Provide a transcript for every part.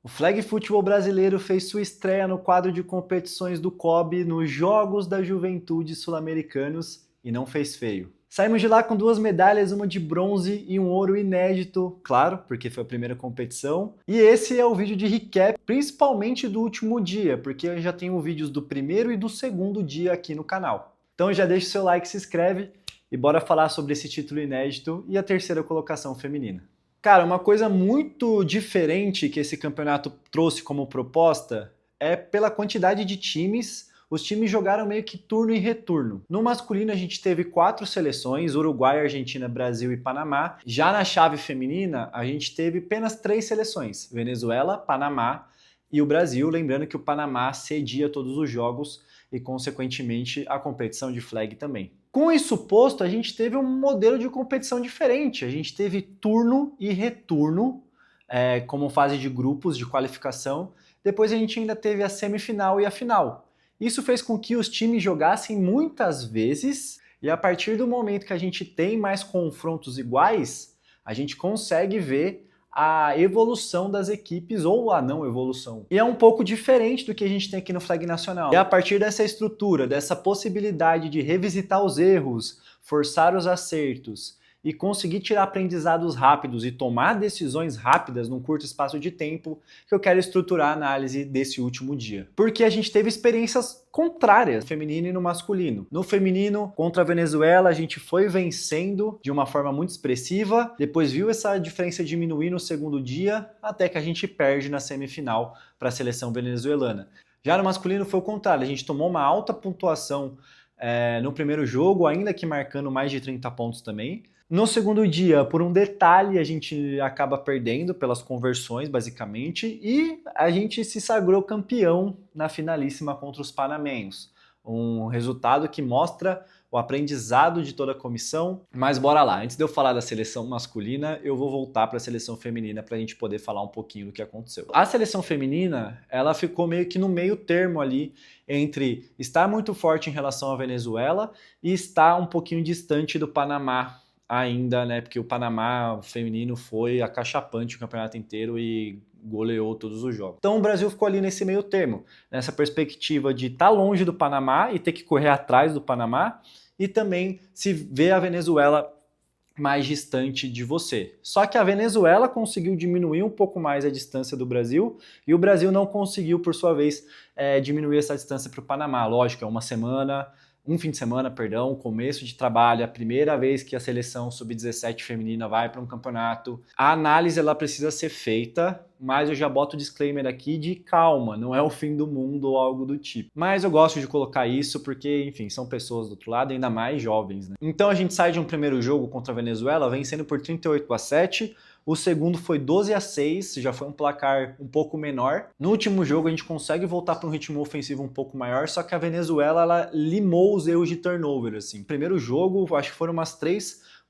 O flag futebol brasileiro fez sua estreia no quadro de competições do COB nos Jogos da Juventude Sul-Americanos e não fez feio. Saímos de lá com 2 medalhas, uma de bronze e um ouro inédito, claro, porque foi a primeira competição. E esse é o vídeo de recap, principalmente do último dia, porque eu já tenho vídeos do primeiro e do segundo dia aqui no canal. Então já deixa o seu like, se inscreve e bora falar sobre esse título inédito e a terceira colocação feminina. Cara, uma coisa muito diferente que esse campeonato trouxe como proposta é pela quantidade de times. Os times jogaram meio que turno e retorno. No masculino a gente teve 4 seleções, Uruguai, Argentina, Brasil e Panamá. Já na chave feminina a gente teve apenas 3 seleções, Venezuela, Panamá e o Brasil, lembrando que o Panamá cedia todos os jogos e consequentemente a competição de flag também. Com isso posto, a gente teve um modelo de competição diferente. A gente teve turno e retorno como fase de grupos de qualificação. Depois a gente ainda teve a semifinal e a final. Isso fez com que os times jogassem muitas vezes e a partir do momento que a gente tem mais confrontos iguais, a gente consegue ver a evolução das equipes ou a não evolução. E é um pouco diferente do que a gente tem aqui no Flag Nacional. E a partir dessa estrutura, dessa possibilidade de revisitar os erros, forçar os acertos e conseguir tirar aprendizados rápidos e tomar decisões rápidas num curto espaço de tempo, que eu quero estruturar a análise desse último dia. Porque a gente teve experiências contrárias, no feminino e no masculino. No feminino, contra a Venezuela, a gente foi vencendo de uma forma muito expressiva, depois viu essa diferença diminuir no segundo dia, até que a gente perde na semifinal para a seleção venezuelana. Já no masculino foi o contrário, a gente tomou uma alta pontuação no primeiro jogo, ainda que marcando mais de 30 pontos também. No segundo dia, por um detalhe, a gente acaba perdendo pelas conversões, basicamente, e a gente se sagrou campeão na finalíssima contra os panamenhos. Um resultado que mostra o aprendizado de toda a comissão. Mas bora lá, antes de eu falar da seleção masculina, eu vou voltar para a seleção feminina para a gente poder falar um pouquinho do que aconteceu. A seleção feminina, ela ficou meio que no meio termo ali entre estar muito forte em relação à Venezuela e estar um pouquinho distante do Panamá ainda, né? Porque o Panamá feminino foi acachapante o campeonato inteiro e goleou todos os jogos. Então o Brasil ficou ali nesse meio termo, nessa perspectiva de estar longe do Panamá e ter que correr atrás do Panamá e também se ver a Venezuela mais distante de você. Só que a Venezuela conseguiu diminuir um pouco mais a distância do Brasil e o Brasil não conseguiu, por sua vez, diminuir essa distância para o Panamá. Lógico, é um fim de semana, começo de trabalho, a primeira vez que a seleção sub-17 feminina vai para um campeonato. A análise ela precisa ser feita, mas eu já boto o disclaimer aqui de calma, não é o fim do mundo ou algo do tipo. Mas eu gosto de colocar isso porque, enfim, são pessoas do outro lado, ainda mais jovens, né? Então a gente sai de um primeiro jogo contra a Venezuela, vencendo por 38-7, o segundo foi 12-6, já foi um placar um pouco menor. No último jogo a gente consegue voltar para um ritmo ofensivo um pouco maior, só que a Venezuela ela limou os erros de turnover, assim. Primeiro jogo, acho que foram umas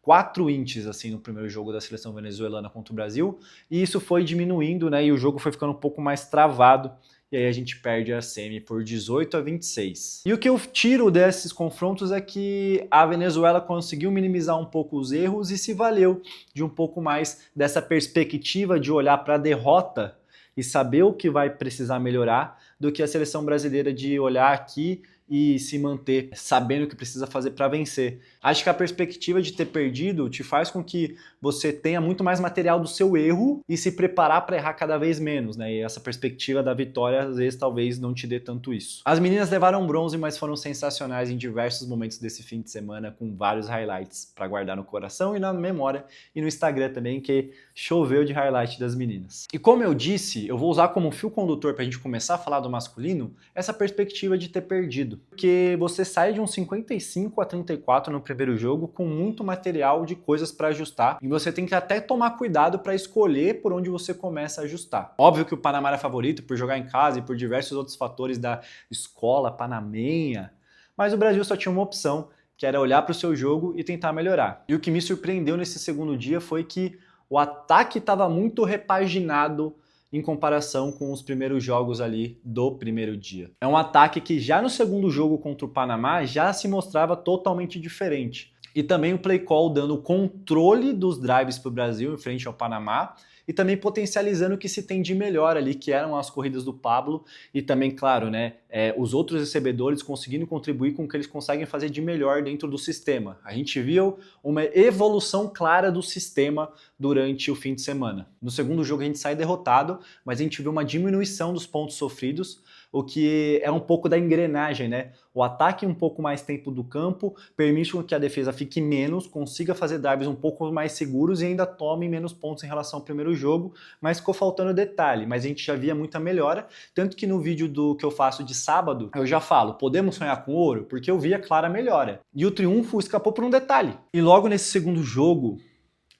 4 ints assim no primeiro jogo da seleção venezuelana contra o Brasil, e isso foi diminuindo, né? E o jogo foi ficando um pouco mais travado. E aí a gente perde a semi por 18-26. E o que eu tiro desses confrontos é que a Venezuela conseguiu minimizar um pouco os erros e se valeu de um pouco mais dessa perspectiva de olhar para a derrota e saber o que vai precisar melhorar do que a seleção brasileira de olhar aqui e se manter sabendo o que precisa fazer para vencer. Acho que a perspectiva de ter perdido te faz com que você tenha muito mais material do seu erro e se preparar para errar cada vez menos, né? E essa perspectiva da vitória, às vezes, talvez não te dê tanto isso. As meninas levaram bronze, mas foram sensacionais em diversos momentos desse fim de semana, com vários highlights para guardar no coração e na memória, e no Instagram também, que choveu de highlight das meninas. E como eu disse, eu vou usar como fio condutor para a gente começar a falar do masculino, essa perspectiva de ter perdido. Porque você sai de um 55-34 no primeiro jogo com muito material de coisas para ajustar e você tem que até tomar cuidado para escolher por onde você começa a ajustar. Óbvio que o Panamá era favorito por jogar em casa e por diversos outros fatores da escola panamenha, mas o Brasil só tinha uma opção, que era olhar para o seu jogo e tentar melhorar. E o que me surpreendeu nesse segundo dia foi que o ataque estava muito repaginado em comparação com os primeiros jogos ali do primeiro dia. É um ataque que já no segundo jogo contra o Panamá já se mostrava totalmente diferente. E também o play call dando controle dos drives para o Brasil em frente ao Panamá e também potencializando o que se tem de melhor ali, que eram as corridas do Pablo e também, claro, né, os outros recebedores conseguindo contribuir com o que eles conseguem fazer de melhor dentro do sistema. A gente viu uma evolução clara do sistema durante o fim de semana. No segundo jogo a gente sai derrotado, mas a gente viu uma diminuição dos pontos sofridos, o que é um pouco da engrenagem, né? O ataque um pouco mais tempo do campo permite que a defesa fique menos, consiga fazer drives um pouco mais seguros e ainda tome menos pontos em relação ao primeiro jogo, mas ficou faltando detalhe, mas a gente já via muita melhora, tanto que no vídeo que eu faço de sábado, eu já falo, podemos sonhar com ouro? Porque eu vi a clara melhora. E o triunfo escapou por um detalhe. E logo nesse segundo jogo,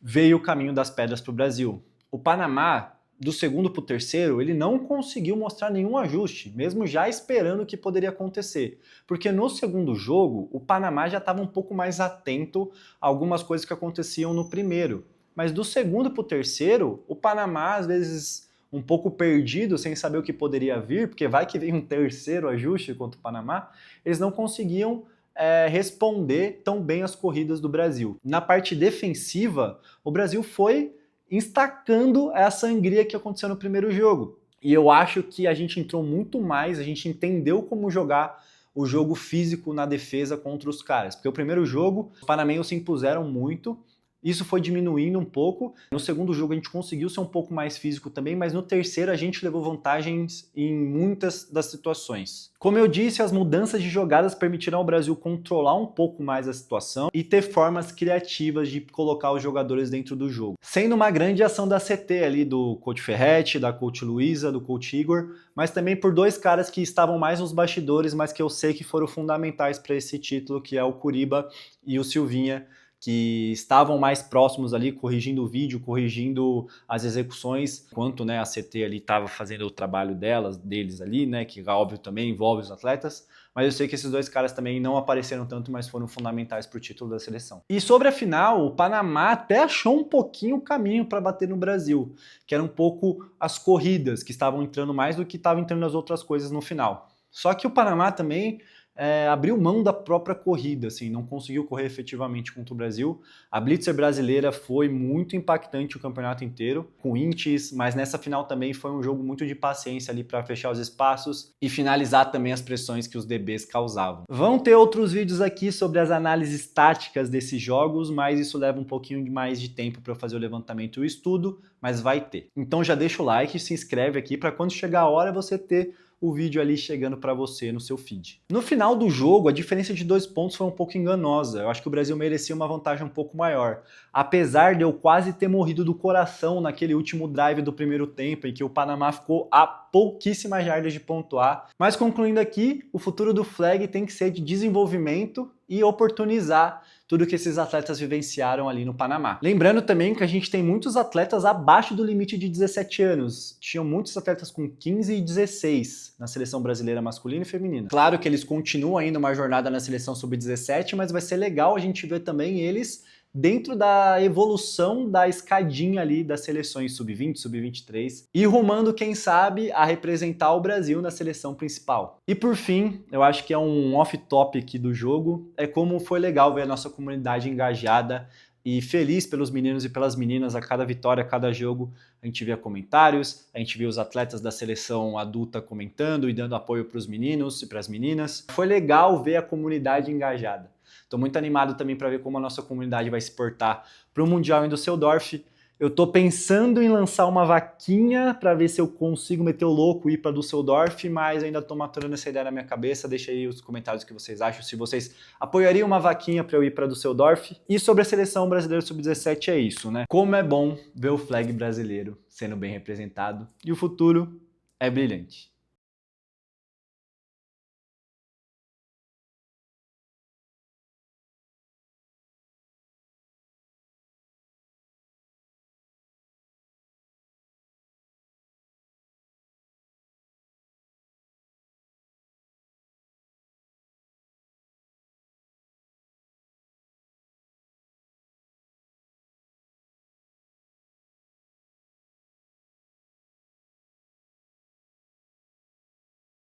veio o caminho das pedras para o Brasil. O Panamá, do segundo para o terceiro, ele não conseguiu mostrar nenhum ajuste, mesmo já esperando o que poderia acontecer. Porque no segundo jogo, o Panamá já estava um pouco mais atento a algumas coisas que aconteciam no primeiro. Mas do segundo para o terceiro, o Panamá, às vezes, um pouco perdido, sem saber o que poderia vir, porque vai que vem um terceiro ajuste contra o Panamá, eles não conseguiam responder tão bem as corridas do Brasil. Na parte defensiva, o Brasil foi estacando a sangria que aconteceu no primeiro jogo. E eu acho que a gente entrou muito mais, a gente entendeu como jogar o jogo físico na defesa contra os caras. Porque o primeiro jogo, os panamenhos se impuseram muito, isso foi diminuindo um pouco. No segundo jogo a gente conseguiu ser um pouco mais físico também, mas no terceiro a gente levou vantagens em muitas das situações. Como eu disse, as mudanças de jogadas permitiram ao Brasil controlar um pouco mais a situação e ter formas criativas de colocar os jogadores dentro do jogo. Sendo uma grande ação da CT ali, do coach Ferretti, da coach Luísa, do coach Igor, mas também por dois caras que estavam mais nos bastidores, mas que eu sei que foram fundamentais para esse título, que é o Curiba e o Silvinha, que estavam mais próximos ali, corrigindo o vídeo, corrigindo as execuções, enquanto, né, a CT ali estava fazendo o trabalho deles ali, né, que óbvio também envolve os atletas, mas eu sei que esses dois caras também não apareceram tanto, mas foram fundamentais para o título da seleção. E sobre a final, o Panamá até achou um pouquinho o caminho para bater no Brasil, que era um pouco as corridas, que estavam entrando mais do que estavam entrando as outras coisas no final. Só que o Panamá também abriu mão da própria corrida, assim, não conseguiu correr efetivamente contra o Brasil. A Blitzer brasileira foi muito impactante o campeonato inteiro, com ints, mas nessa final também foi um jogo muito de paciência ali para fechar os espaços e finalizar também as pressões que os DBs causavam. Vão ter outros vídeos aqui sobre as análises táticas desses jogos, mas isso leva um pouquinho mais de tempo para fazer o levantamento e o estudo, mas vai ter. Então já deixa o like, se inscreve aqui para quando chegar a hora você ter o vídeo ali chegando para você no seu feed. No final do jogo, a diferença de 2 pontos foi um pouco enganosa. Eu acho que o Brasil merecia uma vantagem um pouco maior. Apesar de eu quase ter morrido do coração naquele último drive do primeiro tempo, em que o Panamá ficou a pouquíssimas jardas de pontuar. Mas concluindo aqui, o futuro do Flag tem que ser de desenvolvimento e oportunizar tudo que esses atletas vivenciaram ali no Panamá. Lembrando também que a gente tem muitos atletas abaixo do limite de 17 anos. Tinham muitos atletas com 15 e 16 na seleção brasileira masculina e feminina. Claro que eles continuam ainda uma jornada na seleção sub-17, mas vai ser legal a gente ver também eles dentro da evolução da escadinha ali das seleções sub-20, sub-23 e rumando, quem sabe, a representar o Brasil na seleção principal. E por fim, eu acho que é um off-top aqui do jogo, é como foi legal ver a nossa comunidade engajada e feliz pelos meninos e pelas meninas a cada vitória, a cada jogo. A gente via comentários, a gente via os atletas da seleção adulta comentando e dando apoio para os meninos e para as meninas. Foi legal ver a comunidade engajada. Estou muito animado também para ver como a nossa comunidade vai se portar para o Mundial em Düsseldorf. Eu estou pensando em lançar uma vaquinha para ver se eu consigo meter o louco e ir para Düsseldorf, mas ainda estou maturando essa ideia na minha cabeça. Deixa aí os comentários que vocês acham, se vocês apoiariam uma vaquinha para eu ir para Düsseldorf. E sobre a seleção brasileira sub-17 é isso, né? Como é bom ver o flag brasileiro sendo bem representado e o futuro é brilhante.